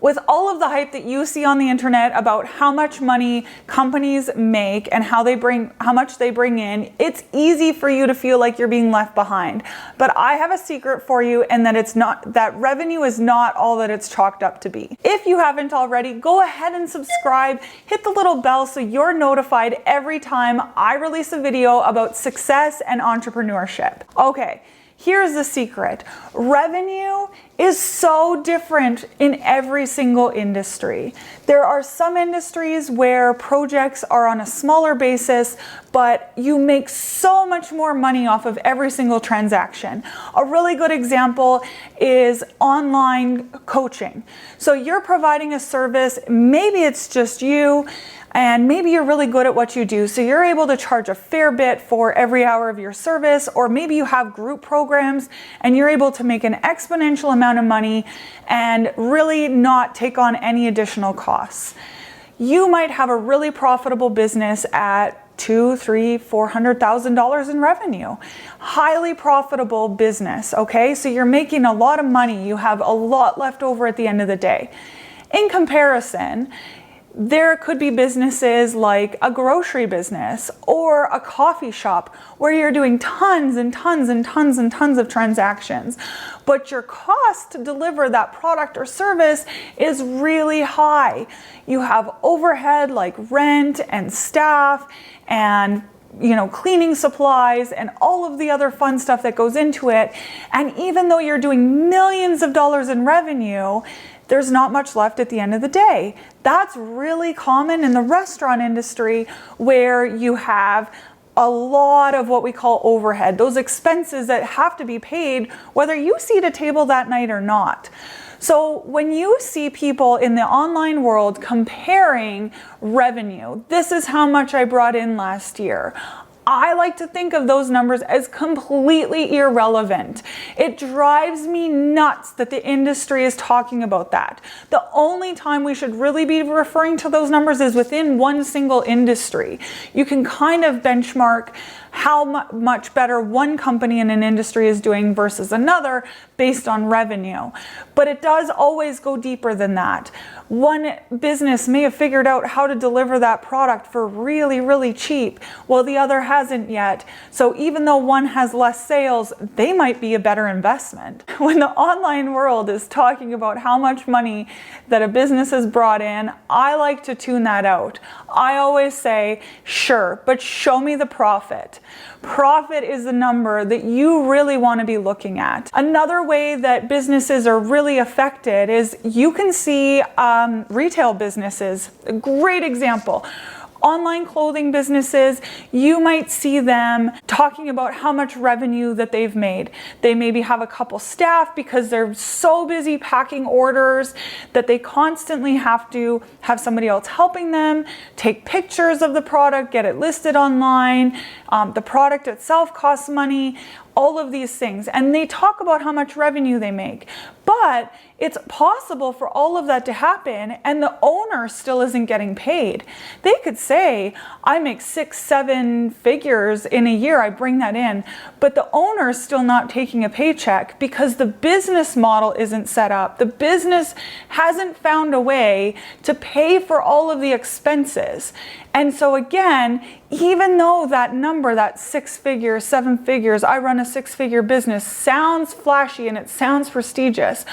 With all of the hype that you see on the internet about how much money companies make and how much they bring in, it's easy for you to feel like you're being left behind. But I have a secret for you, and that revenue is not all that it's chalked up to be. If you haven't already, go ahead and subscribe, hit the little bell so you're notified every time I release a video about success and entrepreneurship. Okay. Here's the secret. Revenue is so different in every single industry. There are some industries where projects are on a smaller basis, but you make so much more money off of every single transaction. A really good example is online coaching. So you're providing a service, maybe it's just you, and maybe you're really good at what you do, so you're able to charge a fair bit for every hour of your service, or maybe you have group programs and you're able to make an exponential amount of money and really not take on any additional costs. You might have a really profitable business at $200,000, $300,000, $400,000 in revenue. Highly profitable business, okay? So you're making a lot of money. You have a lot left over at the end of the day. In comparison, there could be businesses like a grocery business or a coffee shop where you're doing tons and tons and tons and tons of transactions, but your cost to deliver that product or service is really high. You have overhead like rent and staff and cleaning supplies and all of the other fun stuff that goes into it. And even though you're doing millions of dollars in revenue, there's not much left at the end of the day. That's really common in the restaurant industry, where you have a lot of what we call overhead, those expenses that have to be paid whether you seat a table that night or not. So when you see people in the online world comparing revenue, this is how much I brought in last year, I like to think of those numbers as completely irrelevant. It drives me nuts that the industry is talking about that. The only time we should really be referring to those numbers is within one single industry. You can kind of benchmark how much better one company in an industry is doing versus another based on revenue. But it does always go deeper than that. One business may have figured out how to deliver that product for really, really cheap, while the other hasn't yet. So even though one has less sales, they might be a better investment. When the online world is talking about how much money that a business has brought in, I like to tune that out. I always say, sure, but show me the profit. Profit is the number that you really want to be looking at. Another way that businesses are really affected is you can see retail businesses. A great example. Online clothing businesses, you might see them talking about how much revenue that they've made. They maybe have a couple staff because they're so busy packing orders that they constantly have to have somebody else helping them, take pictures of the product, get it listed online. The product itself costs money, all of these things. And they talk about how much revenue they make. But it's possible for all of that to happen and the owner still isn't getting paid. They could say, I make 6, 7 figures in a year, I bring that in, but the owner is still not taking a paycheck because the business model isn't set up. The business hasn't found a way to pay for all of the expenses. And so again, even though that number, that 6 figures, 7 figures, I run a 6-figure business, sounds flashy and it sounds prestigious,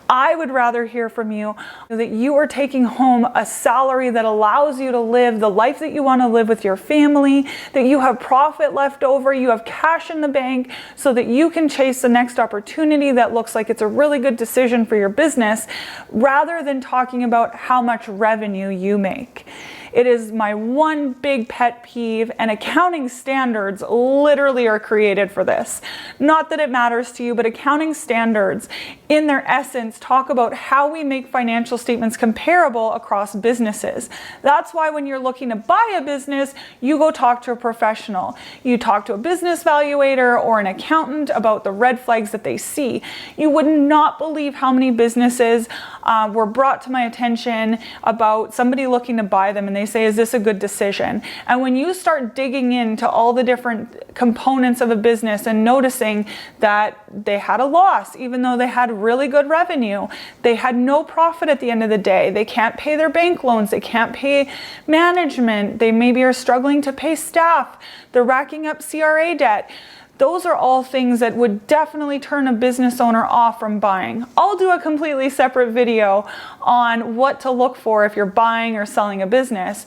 I would rather hear from you that you are taking home a salary that allows you to live the life that you want to live with your family, that you have profit left over, you have cash in the bank so that you can chase the next opportunity that looks like it's a really good decision for your business, rather than talking about how much revenue you make. It is my one big pet peeve, and accounting standards literally are created for this. Not that it matters to you, but accounting standards in their essence talk about how we make financial statements comparable across businesses. That's why when you're looking to buy a business, you go talk to a professional. You talk to a business valuator or an accountant about the red flags that they see. You would not believe how many businesses were brought to my attention about somebody looking to buy them, and they they say, is this a good decision? And when you start digging into all the different components of a business and noticing that they had a loss, even though they had really good revenue, they had no profit at the end of the day, they can't pay their bank loans, they can't pay management, they maybe are struggling to pay staff, they're racking up CRA debt. Those are all things that would definitely turn a business owner off from buying. I'll do a completely separate video on what to look for if you're buying or selling a business.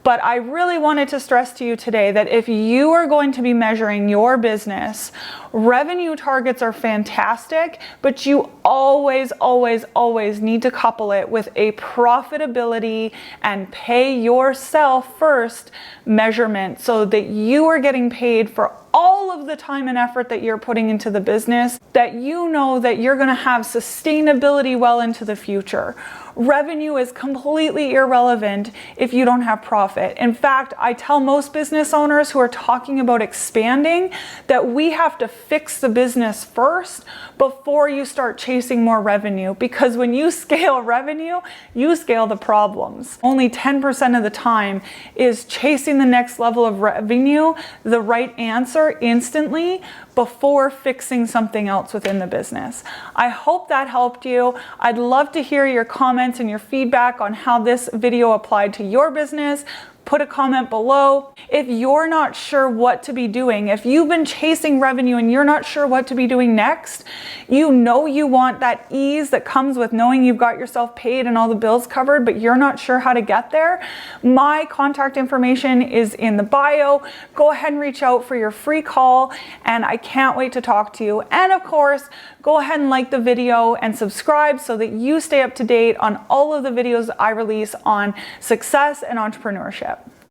But I really wanted to stress to you today that if you are going to be measuring your business, revenue targets are fantastic, but you always, always, always need to couple it with a profitability and pay yourself first measurement so that you are getting paid for all of the time and effort that you're putting into the business, that you know that you're going to have sustainability well into the future. Revenue is completely irrelevant if you don't have profit. In fact, I tell most business owners who are talking about expanding that we have to fix the business first before you start chasing more revenue, because when you scale revenue, you scale the problems. Only 10% of the time is chasing the next level of revenue the right answer instantly before fixing something else within the business. I hope that helped you. I'd love to hear your comments and your feedback on how this video applied to your business. Put a comment below. If you're not sure what to be doing, if you've been chasing revenue and you're not sure what to be doing next, you know you want that ease that comes with knowing you've got yourself paid and all the bills covered, but you're not sure how to get there, my contact information is in the bio. Go ahead and reach out for your free call, and I can't wait to talk to you. And of course, go ahead and like the video and subscribe so that you stay up to date on all of the videos I release on success and entrepreneurship.